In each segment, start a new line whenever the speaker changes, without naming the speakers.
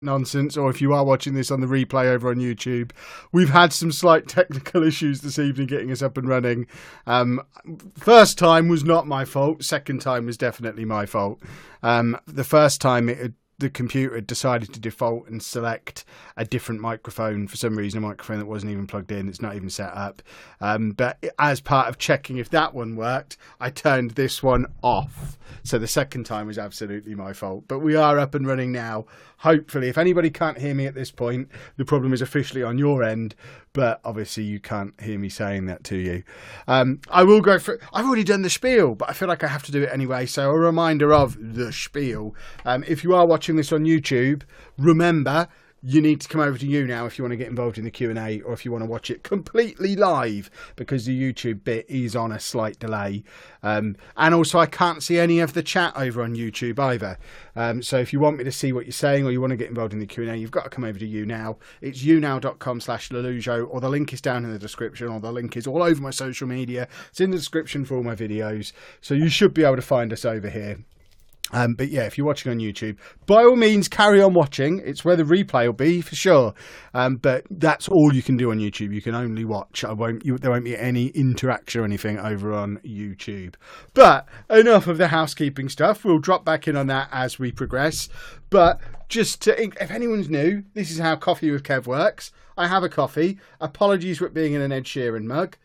nonsense, or if you are watching this on the replay over on YouTube, we've had some slight technical issues this evening getting us up and running. First time was not my fault. Second time was definitely my fault. The first time the computer had decided to default and select a different microphone for some reason, a microphone that wasn't even plugged in, it's not even set up. But as part of checking if that one worked, I turned this one off. So the second time was absolutely my fault. But we are up and running now. Hopefully, if anybody can't hear me at this point, the problem is officially on your end. But obviously you can't hear me saying that to you. I will go through. I've already done the spiel, but I feel like I have to do it anyway. So a reminder of the spiel. If you are watching this on YouTube, remember, you need to come over to YouNow if you want to get involved in the Q&A, or if you want to watch it completely live, because the YouTube bit is on a slight delay. And also I can't see any of the chat over on YouTube either. So if you want me to see what you're saying, or you want to get involved in the Q&A, you've got to come over to YouNow. It's younow.com/Lelujo, or the link is down in the description, or the link is all over my social media. It's in the description for all my videos. So you should be able to find us over here. But yeah, if you're watching on YouTube, by all means carry on watching. It's where the replay will be for sure. But that's all you can do on YouTube. You can only watch. There won't be any interaction or anything over on YouTube. But enough of the housekeeping stuff. We'll drop back in on that as we progress. But just to, if anyone's new, this is how Coffee with Kev works. I have a coffee. Apologies for it being in an Ed Sheeran mug.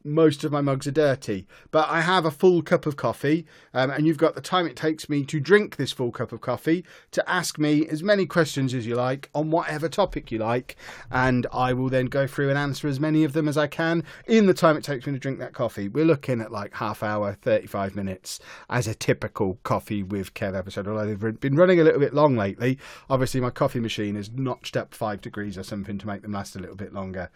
Most of my mugs are dirty, but I have a full cup of coffee, and you've got the time it takes me to drink this full cup of coffee to ask me as many questions as you like on whatever topic you like, and I will then go through and answer as many of them as I can in the time it takes me to drink that coffee. We're looking at like half hour, 35 minutes as a typical Coffee with Kev episode, although they've been running a little bit long lately. Obviously my coffee machine has notched up 5 degrees or something to make them last a little bit longer.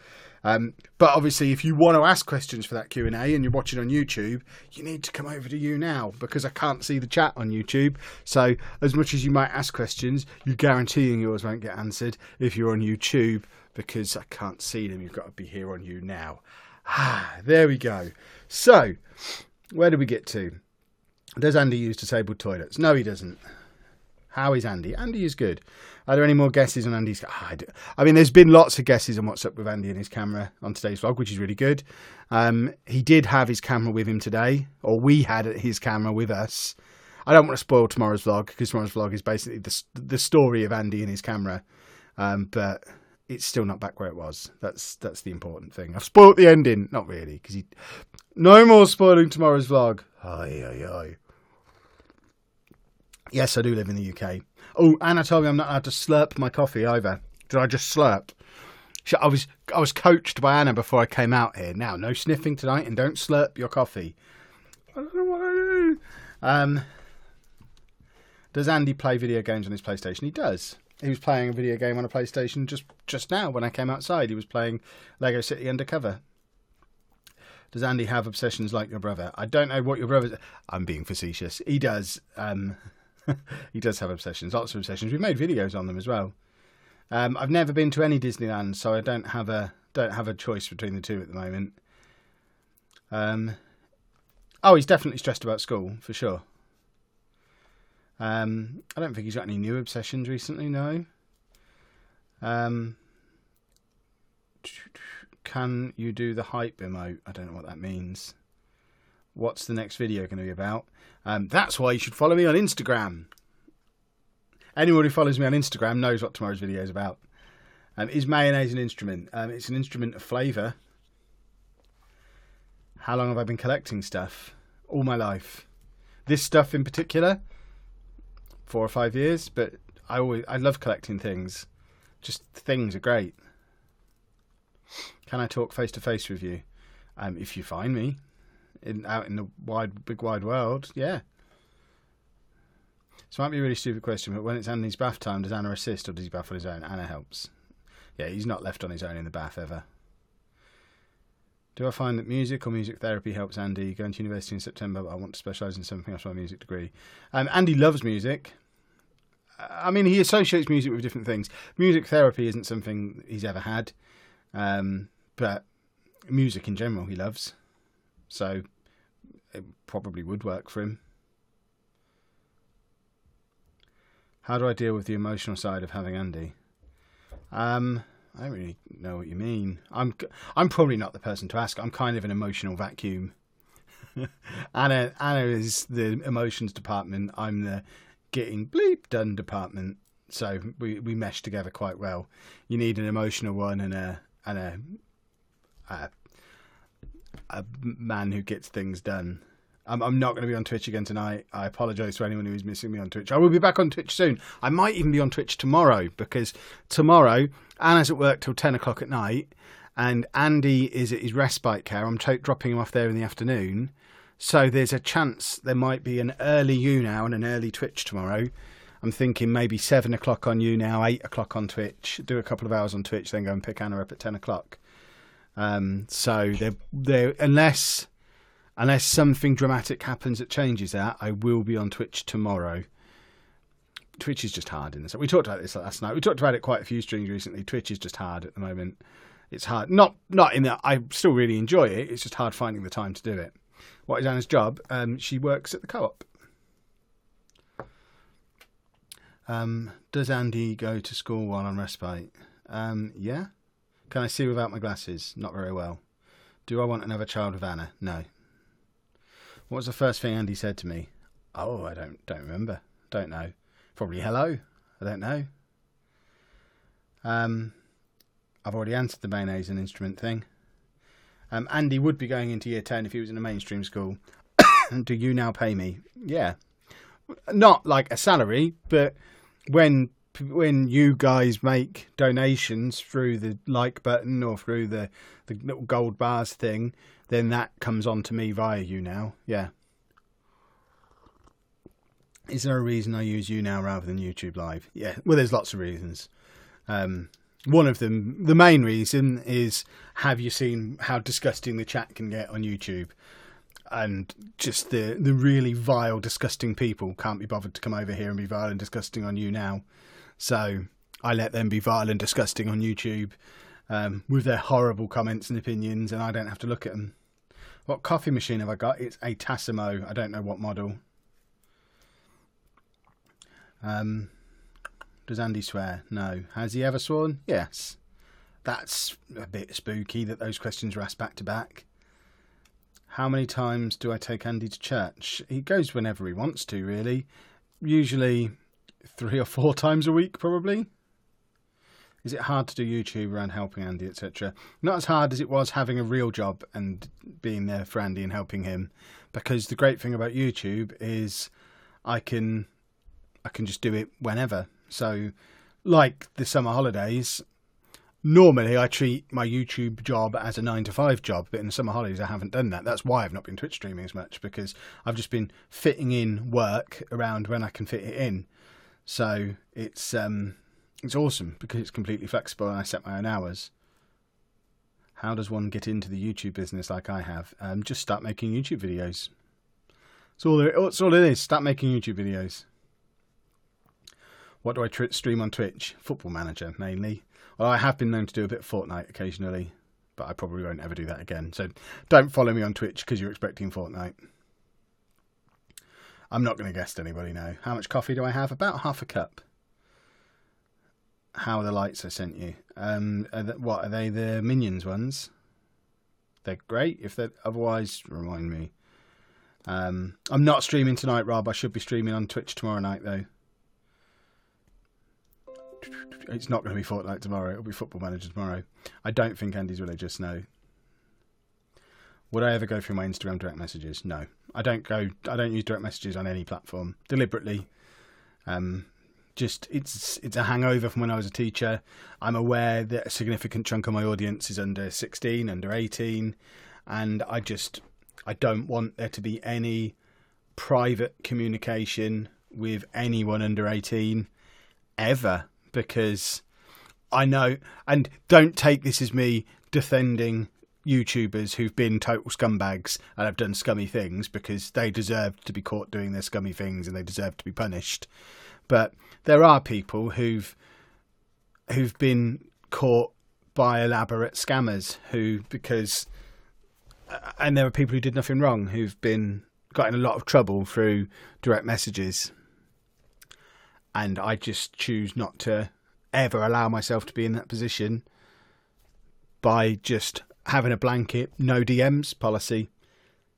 But obviously if you want to ask questions for that Q&A and you're watching on YouTube, you need to come over to YouNow, because I can't see the chat on YouTube. So as much as you might ask questions, you're guaranteeing yours won't get answered if you're on YouTube, because I can't see them. You've got to be here on YouNow. There we go. So where do we get to? Does Andy use disabled toilets? No, he doesn't. How is Andy? Andy is good. Are there any more guesses on Andy's? I mean, there's been lots of guesses on what's up with Andy and his camera on today's vlog, which is really good. He did have his camera with him today, or we had his camera with us. I don't want to spoil tomorrow's vlog, because tomorrow's vlog is basically the story of Andy and his camera. But it's still not back where it was. That's the important thing. I've spoiled the ending. Not really, because no more spoiling tomorrow's vlog. Aye. Yes, I do live in the UK. Oh, Anna told me I'm not allowed to slurp my coffee either. Did I just slurp? I was coached by Anna before I came out here. Now, no sniffing tonight, and don't slurp your coffee. I don't know what I do. Does Andy play video games on his PlayStation? He does. He was playing a video game on a PlayStation just now when I came outside. He was playing Lego City Undercover. Does Andy have obsessions like your brother? I don't know what your brother's... I'm being facetious. He does. He does have obsessions, lots of obsessions. We've made videos on them as well. I've never been to any Disneyland, so I don't have a choice between the two at the moment. Oh, he's definitely stressed about school for sure. I don't think he's got any new obsessions recently. No. Can you do the hype emote? I don't know what that means. What's the next video going to be about? That's why you should follow me on Instagram. Anyone who follows me on Instagram knows what tomorrow's video is about. Is mayonnaise an instrument? It's an instrument of flavour. How long have I been collecting stuff? All my life. This stuff in particular, 4 or 5 years. But I love collecting things. Just things are great. Can I talk face to face with you? If you find me. Out in the big wide world, yeah. This might be a really stupid question, but when it's Andy's bath time, does Anna assist or does he bath on his own? Anna helps. Yeah, he's not left on his own in the bath ever. Do I find that music or music therapy helps Andy? Going to university in September, but I want to specialise in something else for my music degree. Andy loves music. I mean, he associates music with different things. Music therapy isn't something he's ever had, but music in general he loves. So it probably would work for him. How do I deal with the emotional side of having Andy? I don't really know what you mean. I'm probably not the person to ask. I'm kind of an emotional vacuum. Anna is the emotions department. I'm the getting bleep done department. So we mesh together quite well. You need an emotional one and a man who gets things done. I'm not going to be on Twitch again tonight. I apologise to anyone who is missing me on Twitch. I will be back on Twitch soon. I might even be on Twitch tomorrow, because tomorrow Anna's at work till 10 o'clock at night and Andy is at his respite care. I'm dropping him off there in the afternoon. So there's a chance there might be an early YouNow and an early Twitch tomorrow. I'm thinking maybe 7 o'clock on YouNow, 8 o'clock on Twitch, do a couple of hours on Twitch, then go and pick Anna up at 10 o'clock. So they're unless something dramatic happens that changes that, I will be on Twitch tomorrow. Twitch is just hard in this. We talked about this last night. We talked about it quite a few streams recently. Twitch is just hard at the moment. It's hard. Not in that I still really enjoy it. It's just hard finding the time to do it. What is Anna's job? She works at the co-op. Does Andy go to school while on respite? Yeah. Can I see without my glasses? Not very well. Do I want another child with Anna? No. What was the first thing Andy said to me? Oh, I don't remember. Don't know. Probably hello. I don't know. I've already answered the mayonnaise and instrument thing. Andy would be going into year 10 if he was in a mainstream school. Do you now pay me? Yeah. Not like a salary, but when you guys make donations through the like button or through the little gold bars thing, then that comes on to me via YouNow. Yeah. Is there a reason I use YouNow rather than YouTube Live? Yeah. Well, there's lots of reasons. One of them, the main reason, is have you seen how disgusting the chat can get on YouTube? And just the really vile, disgusting people can't be bothered to come over here and be vile and disgusting on YouNow. So I let them be vile and disgusting on YouTube with their horrible comments and opinions, and I don't have to look at them. What coffee machine have I got? It's a Tassimo. I don't know what model. Does Andy swear? No. Has he ever sworn? Yes. That's a bit spooky that those questions are asked back to back. How many times do I take Andy to church? He goes whenever he wants to, really. Usually 3 or 4 times a week, probably. Is it hard to do YouTube around helping Andy, etc.? Not as hard as it was having a real job and being there for Andy and helping him. Because the great thing about YouTube is I can just do it whenever. So, like the summer holidays, normally I treat my YouTube job as a 9-to-5 job, but in the summer holidays I haven't done that. That's why I've not been Twitch streaming as much, because I've just been fitting in work around when I can fit it in. So it's awesome because it's completely flexible and I set my own hours. How does one get into the YouTube business like I have? Just start making YouTube videos. That's all it is. Start making YouTube videos. What do I stream on Twitch? Football Manager, mainly. Well, I have been known to do a bit of Fortnite occasionally, but I probably won't ever do that again. So don't follow me on Twitch because you're expecting Fortnite. I'm not going to guess anybody now. How much coffee do I have? About half a cup. How are the lights I sent you? What, are they the Minions ones? They're great. If they're otherwise, remind me. I'm not streaming tonight, Rob. I should be streaming on Twitch tomorrow night, though. It's not going to be Fortnite tomorrow. It'll be Football Manager tomorrow. I don't think Andy's religious, no. Would I ever go through my Instagram direct messages? No. I don't use direct messages on any platform deliberately. Just it's a hangover from when I was a teacher. I'm aware that a significant chunk of my audience is under 16, under 18, and I don't want there to be any private communication with anyone under 18 ever, because I know, and don't take this as me defending YouTubers who've been total scumbags and have done scummy things, because they deserve to be caught doing their scummy things and they deserve to be punished. But there are people who've been caught by elaborate scammers and there are people who did nothing wrong who've got in a lot of trouble through direct messages. And I just choose not to ever allow myself to be in that position by just having a blanket no DMs policy.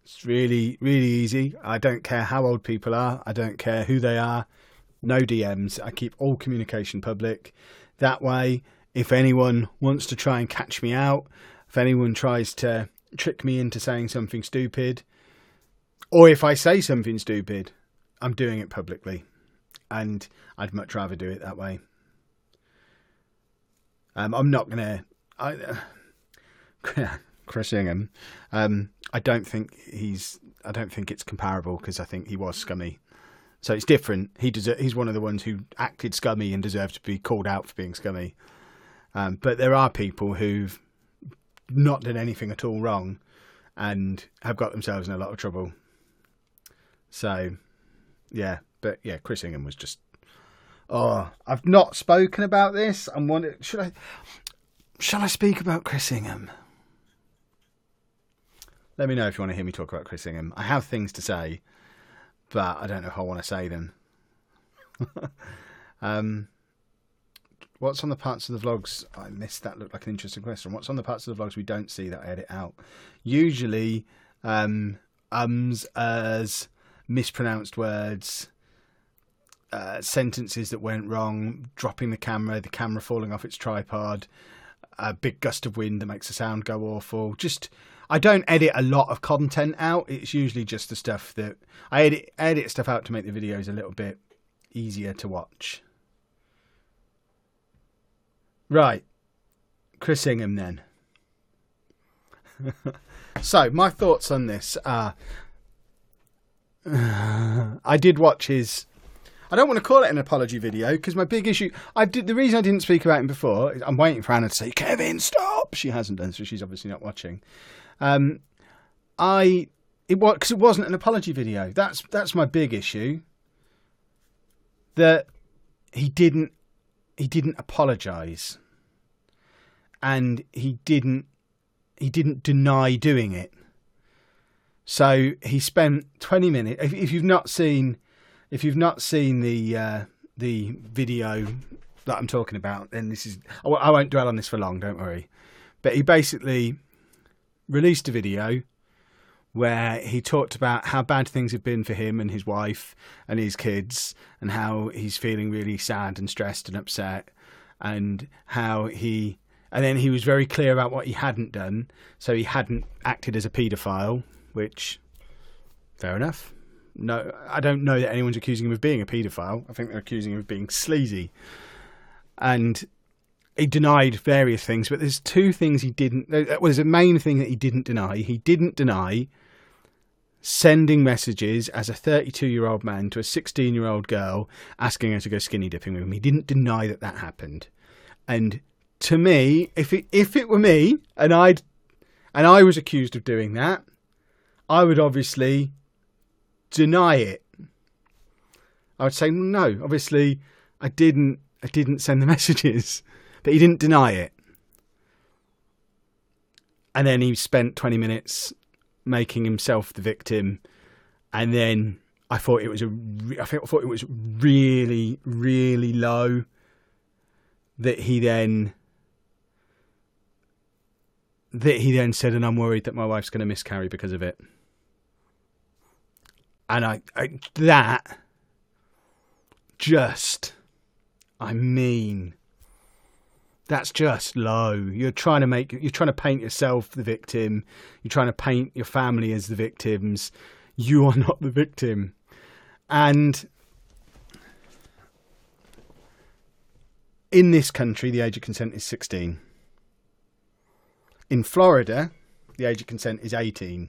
It's really, really easy. I don't care how old people are. I don't care who they are. No DMs. I keep all communication public. That way, if anyone wants to try and catch me out, if anyone tries to trick me into saying something stupid, or if I say something stupid, I'm doing it publicly. And I'd much rather do it that way. I'm not going to... Chris Ingham, I don't think it's comparable, because I think he was scummy. So it's different. He's one of the ones who acted scummy and deserved to be called out for being scummy. But there are people who've not done anything at all wrong and have got themselves in a lot of trouble. So, yeah. But yeah, Chris Ingham was just... Oh, I've not spoken about this. I'm wondering, shall I speak about Chris Ingham? Let me know if you want to hear me talk about Chris Ingham. I have things to say, but I don't know if I want to say them. What's on the parts of the vlogs? I missed that. Looked like an interesting question. What's on the parts of the vlogs we don't see that I edit out? Usually, as mispronounced words, sentences that went wrong, dropping the camera falling off its tripod, a big gust of wind that makes the sound go awful. I don't edit a lot of content out. It's usually just the stuff that I edit stuff out to make the videos a little bit easier to watch. Right. Chris Ingham then. So, my thoughts on this are... I did watch his... I don't want to call it an apology video, because my big issue... The reason I didn't speak about him before is I'm waiting for Anna to say, Kevin, stop! She hasn't done, so she's obviously not watching. Because it wasn't an apology video. That's my big issue. That he didn't apologise. And he didn't deny doing it. So he spent 20 minutes. If you've not seen the video that I'm talking about, then this is... I won't dwell on this for long, don't worry. But he basically released a video where he talked about how bad things have been for him and his wife and his kids, and how he's feeling really sad and stressed and upset, and then he was very clear about what he hadn't done. So he hadn't acted as a paedophile, which, fair enough. No, I don't know that anyone's accusing him of being a paedophile. I think they're accusing him of being sleazy. And he denied various things, but there's two things he didn't... Well, there's a main thing that he didn't deny. He didn't deny sending messages as a 32-year-old man to a 16-year-old girl asking her to go skinny dipping with him. He didn't deny that happened. And to me, if it were me and I was accused of doing that, I would obviously deny it. I would say, no, obviously I didn't send the messages. But he didn't deny it. And then he spent 20 minutes making himself the victim. And then I thought it was really, really low that he then said, and I'm worried that my wife's going to miscarry because of it. And I mean, that's just low. You're trying to paint yourself the victim. You're trying to paint your family as the victims. You are not the victim. And in this country, the age of consent is 16. In Florida, the age of consent is 18.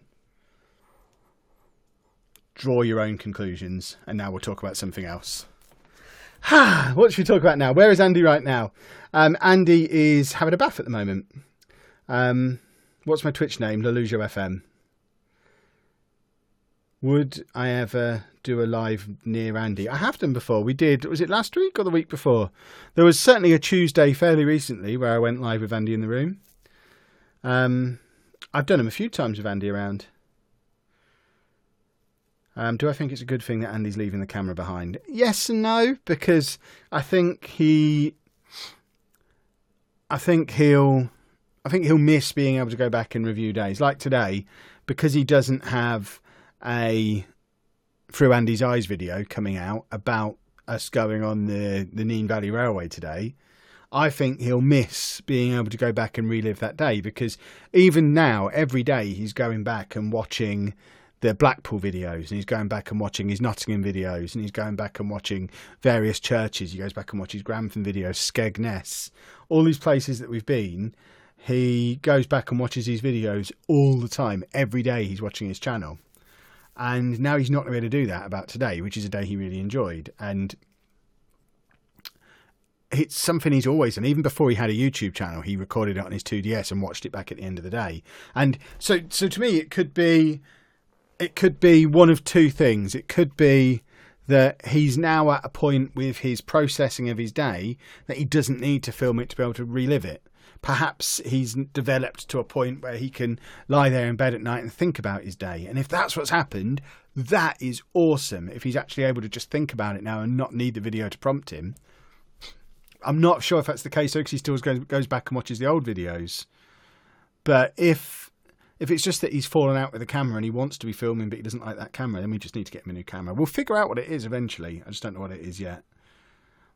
Draw your own conclusions. And now we'll talk about something else. What should we talk about now? Where is Andy right now? Andy is having a bath at the moment. What's my Twitch name? Lelujo FM. Would I ever do a live near Andy? I have done before. We did. Was it last week or the week before? There was certainly a Tuesday fairly recently where I went live with Andy in the room. I've done them a few times with Andy around. Do I think it's a good thing that Andy's leaving the camera behind? Yes and no, because I think he'll miss being able to go back and review days like today, because he doesn't have a Through Andy's Eyes video coming out about us going on the Nene Valley Railway today. I think he'll miss being able to go back and relive that day, because even now, every day he's going back and watching the Blackpool videos, and he's going back and watching his Nottingham videos, and he's going back and watching various churches. He goes back and watches Grantham videos, Skegness, all these places that we've been. He goes back and watches these videos all the time. Every day he's watching his channel. And now he's not going to be able to do that about today, which is a day he really enjoyed. And it's something he's always done. Even before he had a YouTube channel, he recorded it on his 2DS and watched it back at the end of the day. And so to me, it could be one of two things. It could be that he's now at a point with his processing of his day that he doesn't need to film it to be able to relive it. Perhaps he's developed to a point where he can lie there in bed at night and think about his day. And if that's what's happened, that is awesome. If he's actually able to just think about it now and not need the video to prompt him. I'm not sure if that's the case, though, because he still goes back and watches the old videos. But if it's just that he's fallen out with the camera and he wants to be filming but he doesn't like that camera, then we just need to get him a new camera. We'll figure out what it is eventually. I just don't know what it is yet.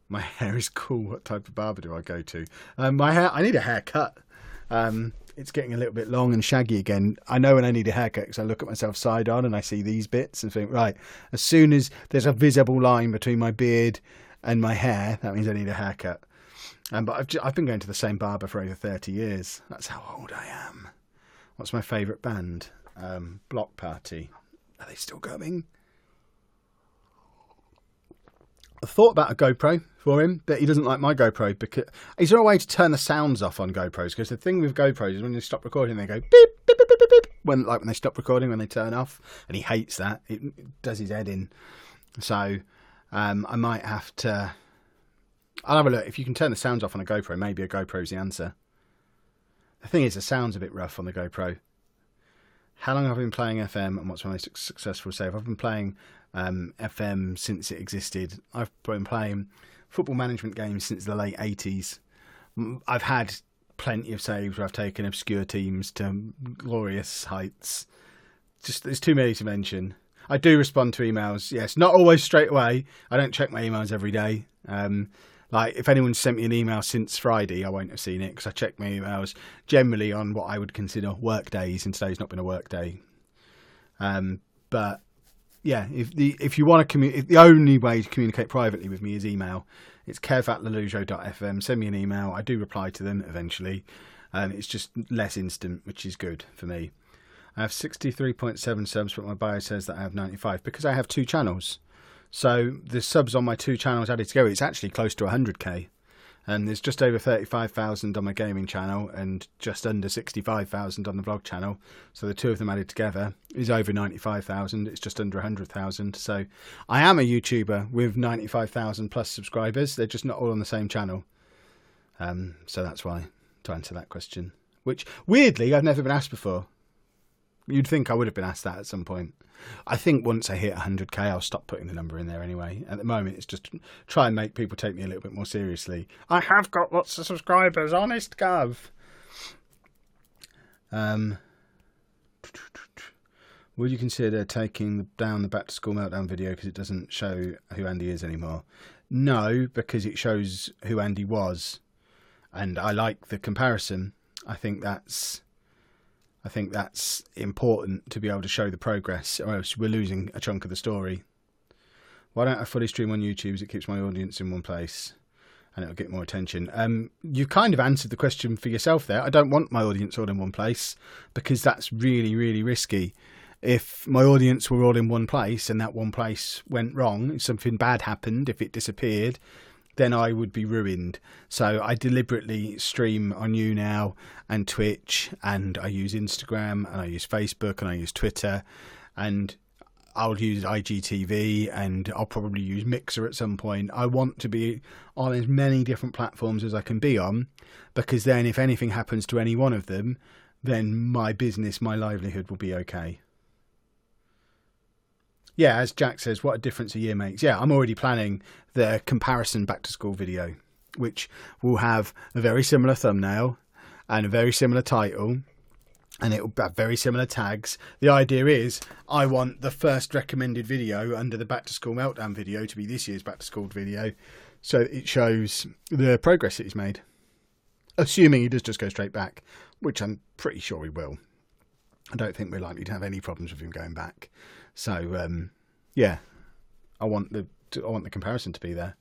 My hair is cool. What type of barber do I go to? My hair, I need a haircut. It's getting a little bit long and shaggy again. I know when I need a haircut because I look at myself side on and I see these bits and think, right, as soon as there's a visible line between my beard and my hair, that means I need a haircut. But I've been going to the same barber for over 30 years. That's how old I am. What's my favourite band? Block Party. Are they still going? I thought about a GoPro for him, but he doesn't like my GoPro because is there a way to turn the sounds off on GoPros? Because the thing with GoPros is when they stop recording, they go beep, beep, beep, beep, beep, beep. When they stop recording, when they turn off, and he hates that. It does his head in. So I might have to. I'll have a look. If you can turn the sounds off on a GoPro, maybe a GoPro is the answer. The thing is, the sound's a bit rough on the GoPro. How long have I been playing FM, and what's my most successful save? I've been playing FM since it existed. I've been playing football management games since the late 80s. I've had plenty of saves where I've taken obscure teams to glorious heights. Just there's too many to mention. I do respond to emails, yes, not always straight away. I don't check my emails every day. Like if anyone's sent me an email since Friday, I won't have seen it because I check my emails generally on what I would consider work days, and today's not been a work day. But yeah, if you want to communicate, the only way to communicate privately with me is email. It's kev@lelujo.fm. Send me an email. I do reply to them eventually. It's just less instant, which is good for me. I have 63.7 subs, but my bio says that I have 95 because I have two channels. So the subs on my two channels added together, it's actually close to 100k. And there's just over 35,000 on my gaming channel and just under 65,000 on the vlog channel. So the two of them added together is over 95,000. It's just under 100,000. So I am a YouTuber with 95,000 plus subscribers. They're just not all on the same channel. So that's why, to answer that question. Which, weirdly, I've never been asked before. You'd think I would have been asked that at some point. I think once I hit 100k, I'll stop putting the number in there anyway. At the moment, it's just try and make people take me a little bit more seriously. I have got lots of subscribers, honest gov. Would you consider taking down the Back to School Meltdown video because it doesn't show who Andy is anymore? No, because it shows who Andy was. And I like the comparison. I think that's important to be able to show the progress, or else we're losing a chunk of the story. Why don't I fully stream on YouTube as it keeps my audience in one place and it'll get more attention? You kind of answered the question for yourself there. I don't want my audience all in one place because that's really, really risky. If my audience were all in one place and that one place went wrong, if something bad happened, if it disappeared, then I would be ruined. So I deliberately stream on YouNow and Twitch, and I use Instagram, and I use Facebook, and I use Twitter, and I'll use IGTV, and I'll probably use Mixer at some point. I want to be on as many different platforms as I can be on, because then if anything happens to any one of them, then my business, my livelihood will be okay. Yeah, as Jack says, what a difference a year makes. Yeah, I'm already planning the comparison back to school video, which will have a very similar thumbnail and a very similar title, and it will have very similar tags. The idea is I want the first recommended video under the Back to School Meltdown video to be this year's Back to School video, so it shows the progress that he's made. Assuming he does just go straight back, which I'm pretty sure he will. I don't think we're likely to have any problems with him going back. So, yeah, I want the comparison to be there.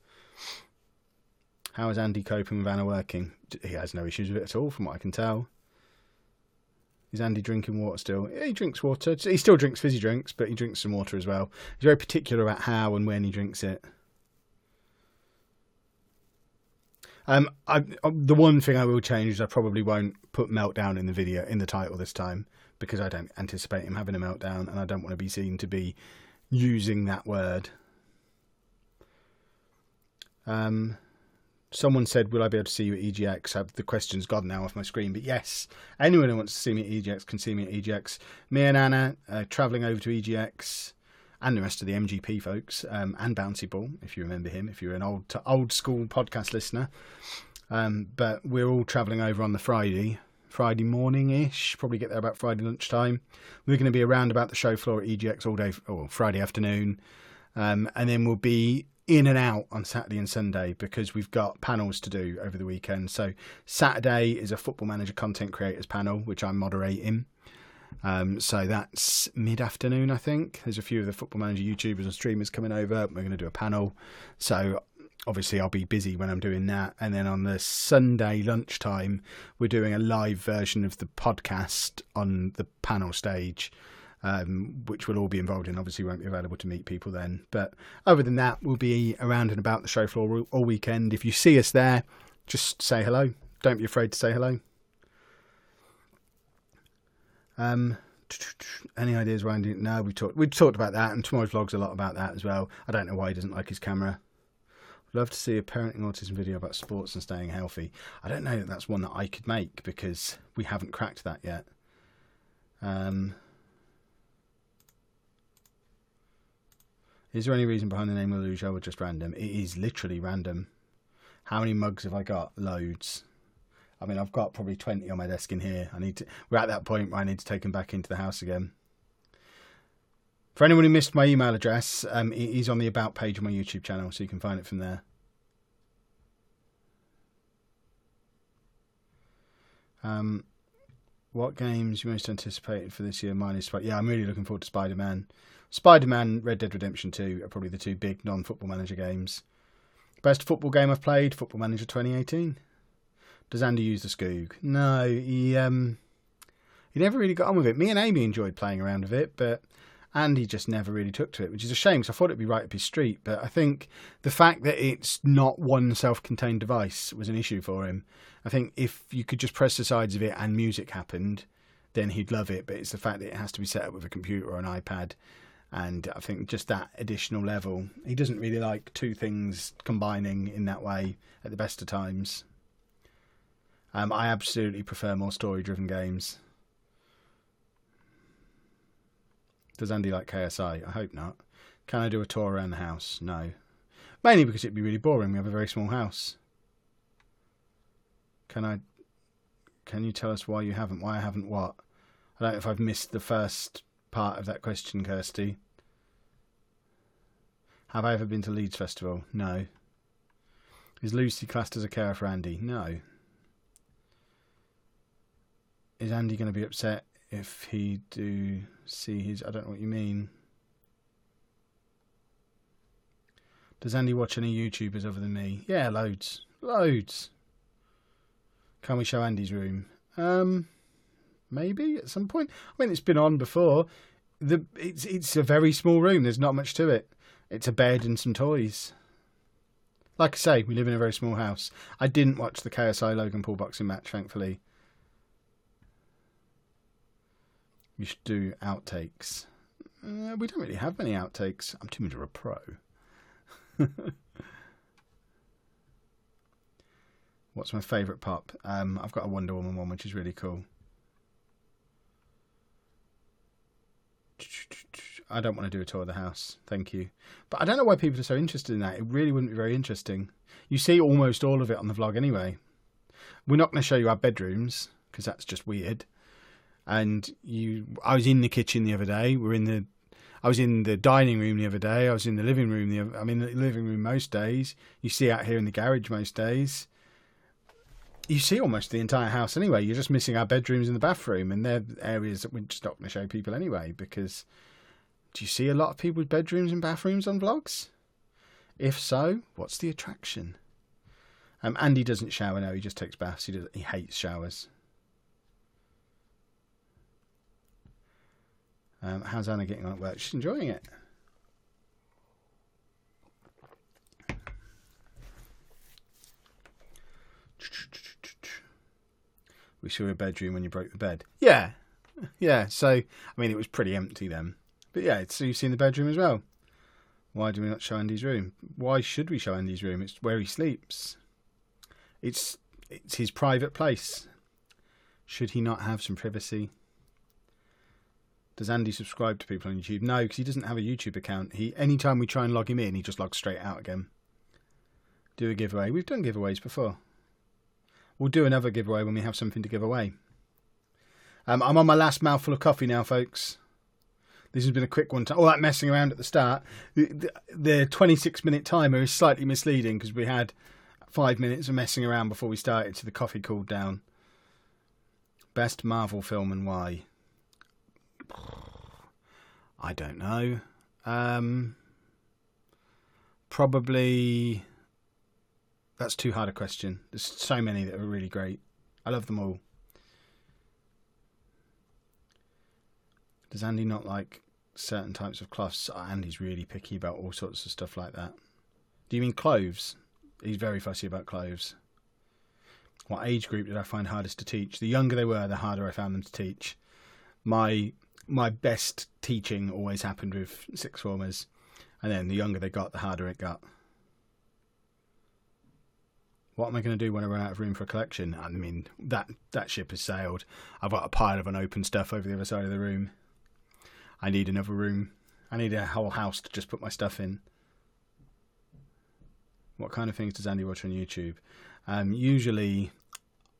How is Andy coping with Anna working? He has no issues with it at all, from what I can tell. Is Andy drinking water still? Yeah, he drinks water. He still drinks fizzy drinks, but he drinks some water as well. He's very particular about how and when he drinks it. The one thing I will change is I probably won't put meltdown in the video, in the title this time, because I don't anticipate him having a meltdown, and I don't want to be seen to be using that word. Someone said, will I be able to see you at EGX? The question's gone now off my screen, but yes, anyone who wants to see me at EGX can see me at EGX. Me and Anna are travelling over to EGX, and the rest of the MGP folks, and Bouncy Ball, if you remember him, if you're an old school podcast listener. But we're all travelling over on the Friday morning-ish, probably get there about Friday lunchtime. We're going to be around about the show floor at EGX all day, or Friday afternoon, and then we'll be in and out on Saturday and Sunday because we've got panels to do over the weekend. So Saturday is a Football Manager content creators panel, which I'm moderating. So that's mid-afternoon, I think. There's a few of the Football Manager YouTubers and streamers coming over. We're going to do a panel. So obviously I'll be busy when I'm doing that. And then on the Sunday lunchtime, we're doing a live version of the podcast on the panel stage, which we'll all be involved in. Obviously won't be available to meet people then. But other than that, we'll be around and about the show floor all weekend. If you see us there, just say hello. Don't be afraid to say hello. Any ideas why I didn't know? We talked about that, and tomorrow's vlog's a lot about that as well. I don't know why he doesn't like his camera. I'd love to see a parenting autism video about sports and staying healthy. I don't know that that's one that I could make because we haven't cracked that yet. Is there any reason behind the name of Lujo or just random? It is literally random. How many mugs have I got? Loads. I mean, I've got probably 20 on my desk in here. We're at that point where I need to take them back into the house again. For anyone who missed my email address, it is on the About page of my YouTube channel, so you can find it from there. What games you most anticipated for this year? Mine is yeah, I'm really looking forward to Spider-Man. Spider-Man, Red Dead Redemption 2 are probably the two big non-Football Manager games. Best football game I've played, Football Manager 2018. Does Andy use the Skoog? No, he never really got on with it. Me and Amy enjoyed playing around with it, but Andy just never really took to it, which is a shame because I thought it'd be right up his street. But I think the fact that it's not one self-contained device was an issue for him. I think if you could just press the sides of it and music happened, then he'd love it. But it's the fact that it has to be set up with a computer or an iPad. And I think just that additional level. He doesn't really like two things combining in that way at the best of times. I absolutely prefer more story-driven games. Does Andy like KSI? I hope not. Can I do a tour around the house? No. Mainly because it'd be really boring. We have a very small house. Can you tell us why you haven't? Why I haven't what? I don't know if I've missed the first part of that question, Kirsty. Have I ever been to Leeds Festival? No. Is Lucy classed as a carer for Andy? No. Is Andy going to be upset if he do see his... I don't know what you mean. Does Andy watch any YouTubers other than me? Yeah, loads. Loads. Can we show Andy's room? Maybe at some point. I mean, it's been on before. It's a very small room. There's not much to it. It's a bed and some toys. Like I say, we live in a very small house. I didn't watch the KSI Logan Paul boxing match, thankfully. You should do outtakes. We don't really have many outtakes. I'm too much of a pro. What's my favourite pop? I've got a Wonder Woman one, which is really cool. I don't want to do a tour of the house. Thank you. But I don't know why people are so interested in that. It really wouldn't be very interesting. You see almost all of it on the vlog anyway. We're not going to show you our bedrooms because that's just weird. And I was in the kitchen the other day. I was in the dining room the other day. I was in the living room. I'm in the living room most days. You see out here in the garage most days. You see almost the entire house anyway. You're just missing our bedrooms and the bathroom, and they're areas that we're just not going to show people anyway. Because do you see a lot of people's bedrooms and bathrooms on vlogs? If so, what's the attraction? Andy doesn't shower now. He just takes baths. He hates showers. How's Anna getting on at work? She's enjoying it. We saw a bedroom when you broke the bed. Yeah. So, I mean, it was pretty empty then. But yeah, so you've seen the bedroom as well. Why do we not show Andy's room? Why should we show Andy's room? It's where he sleeps. It's his private place. Should he not have some privacy? Does Andy subscribe to people on YouTube? No, because he doesn't have a YouTube account. Anytime we try and log him in, he just logs straight out again. Do a giveaway. We've done giveaways before. We'll do another giveaway when we have something to give away. I'm on my last mouthful of coffee now, folks. This has been a quick one. All that messing around at the start. The 26-minute timer is slightly misleading because we had 5 minutes of messing around before we started, so the coffee cooled down. Best Marvel film and why? I don't know. Probably... That's too hard a question. There's so many that are really great. I love them all. Does Andy not like certain types of cloths? Oh, Andy's really picky about all sorts of stuff like that. Do you mean clothes? He's very fussy about clothes. What age group did I find hardest to teach? The younger they were, the harder I found them to teach. My best teaching always happened with sixth formers, and then the younger they got, the harder it got. What am I going to do when I run out of room for a collection? I mean, that ship has sailed. I've got a pile of unopened stuff over the other side of the room. I need another room. I need a whole house to just put my stuff in. What kind of things does Andy watch on YouTube? Usually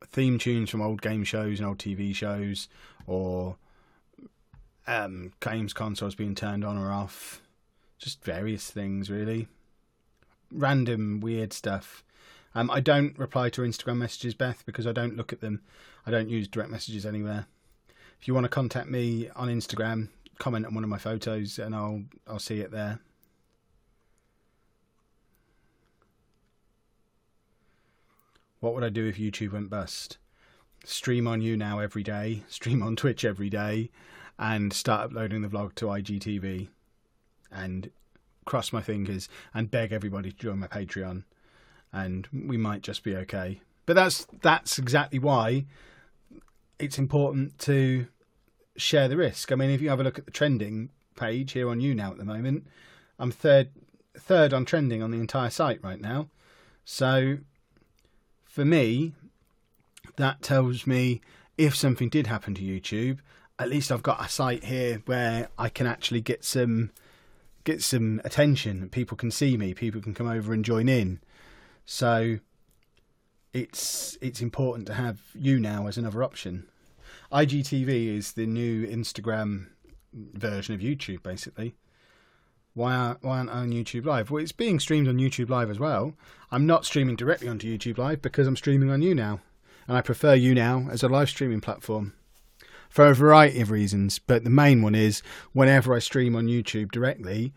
theme tunes from old game shows and old TV shows, or games consoles being turned on or off. Just various things, really. Random, weird stuff. I don't reply to Instagram messages, Beth, because I don't look at them. I don't use direct messages anywhere. If you want to contact me on Instagram, comment on one of my photos and I'll see it there. What would I do if YouTube went bust? Stream on YouNow every day, stream on Twitch every day, and start uploading the vlog to IGTV, and cross my fingers and beg everybody to join my Patreon, and we might just be okay. But that's exactly why it's important to share the risk. I mean, if you have a look at the trending page here on YouNow at the moment, I'm third on trending on the entire site right now. So for me, that tells me if something did happen to YouTube, at least I've got a site here where I can actually get some attention. People can see me. People can come over and join in. So it's important to have YouNow as another option. IGTV is the new Instagram version of YouTube, basically. Why aren't I on YouTube Live? Well, it's being streamed on YouTube Live as well. I'm not streaming directly onto YouTube Live because I'm streaming on YouNow. And I prefer YouNow as a live streaming platform for a variety of reasons. But the main one is whenever I stream on YouTube directly,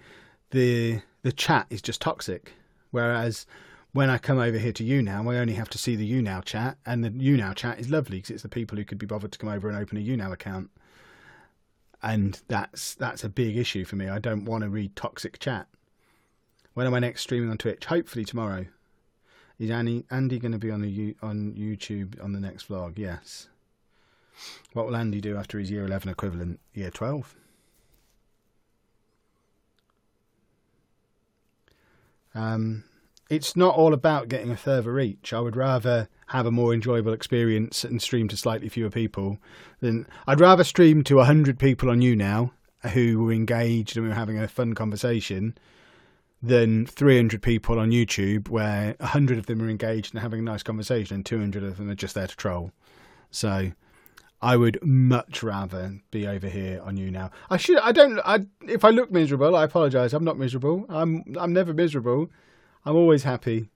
the chat is just toxic. Whereas when I come over here to YouNow, I only have to see the YouNow chat. And the YouNow chat is lovely because it's the people who could be bothered to come over and open a YouNow account. And that's a big issue for me. I don't want to read toxic chat. When am I next streaming on Twitch? Hopefully tomorrow. Is Andy going to be on YouTube on the next vlog? Yes. What will Andy do after his year 11 equivalent? Year 12? It's not all about getting a further reach. I would rather have a more enjoyable experience and stream to slightly fewer people than... I'd rather stream to 100 people on YouNow who were engaged and we were having a fun conversation than 300 people on YouTube where 100 of them are engaged and having a nice conversation and 200 of them are just there to troll. So I would much rather be over here on YouNow. If I look miserable, I apologise. I'm not miserable. I'm never miserable. I'm always happy.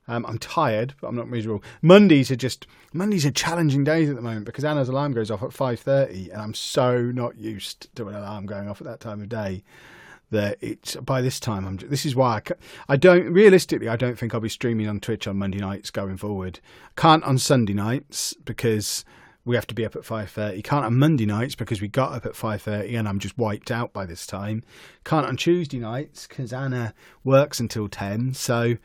I'm tired, but I'm not miserable. Mondays are challenging days at the moment because Anna's alarm goes off at 5:30 and I'm so not used to an alarm going off at that time of day that it's by this time. This is why I don't think I'll be streaming on Twitch on Monday nights going forward. Can't on Sunday nights because we have to be up at 5:30. Can't on Monday nights because we got up at 5:30 and I'm just wiped out by this time. Can't on Tuesday nights because Anna works until 10. So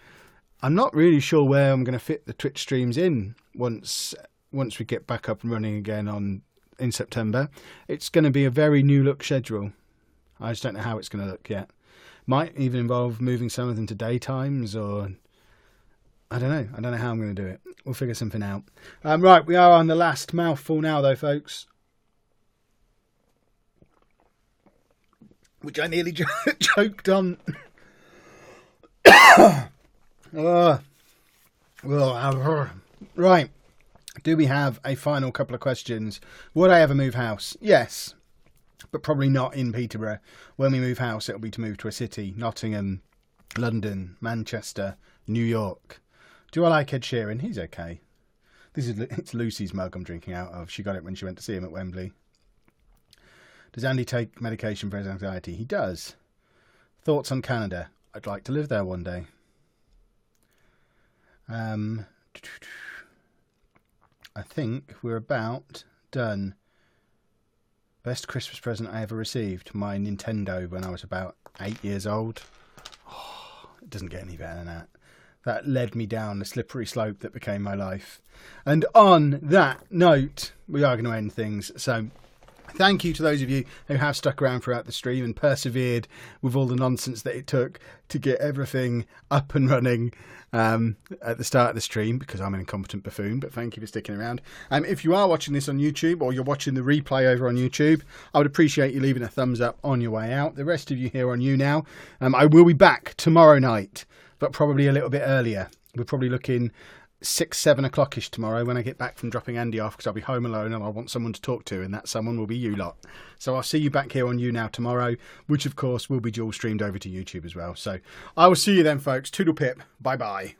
I'm not really sure where I'm going to fit the Twitch streams in once we get back up and running again in September. It's going to be a very new look schedule. I just don't know how it's going to look yet. Might even involve moving some of them to daytimes or I don't know. I don't know how I'm going to do it. We'll figure something out. Right, we are on the last mouthful now though, folks. Which I nearly choked on. Right. Do we have a final couple of questions? Would I ever move house? Yes. But probably not in Peterborough. When we move house, it'll be to move to a city. Nottingham, London, Manchester, New York. Do I like Ed Sheeran? He's okay. It's Lucy's mug I'm drinking out of. She got it when she went to see him at Wembley. Does Andy take medication for his anxiety? He does. Thoughts on Canada? I'd like to live there one day. I think we're about done. Best Christmas present I ever received? My Nintendo when I was about 8 years old. Oh, it doesn't get any better than that. That led me down the slippery slope that became my life. And on that note, we are going to end things. So thank you to those of you who have stuck around throughout the stream and persevered with all the nonsense that it took to get everything up and running at the start of the stream, because I'm an incompetent buffoon, but thank you for sticking around. If you are watching this on YouTube or you're watching the replay over on YouTube, I would appreciate you leaving a thumbs up on your way out. The rest of you here on YouNow, I will be back tomorrow night, but probably a little bit earlier. We're probably looking 6-7 o'clock-ish tomorrow when I get back from dropping Andy off, because I'll be home alone and I want someone to talk to, and that someone will be you lot. So I'll see you back here on YouNow tomorrow, which of course will be dual streamed over to YouTube as well. So I will see you then, folks. Toodle pip. Bye bye.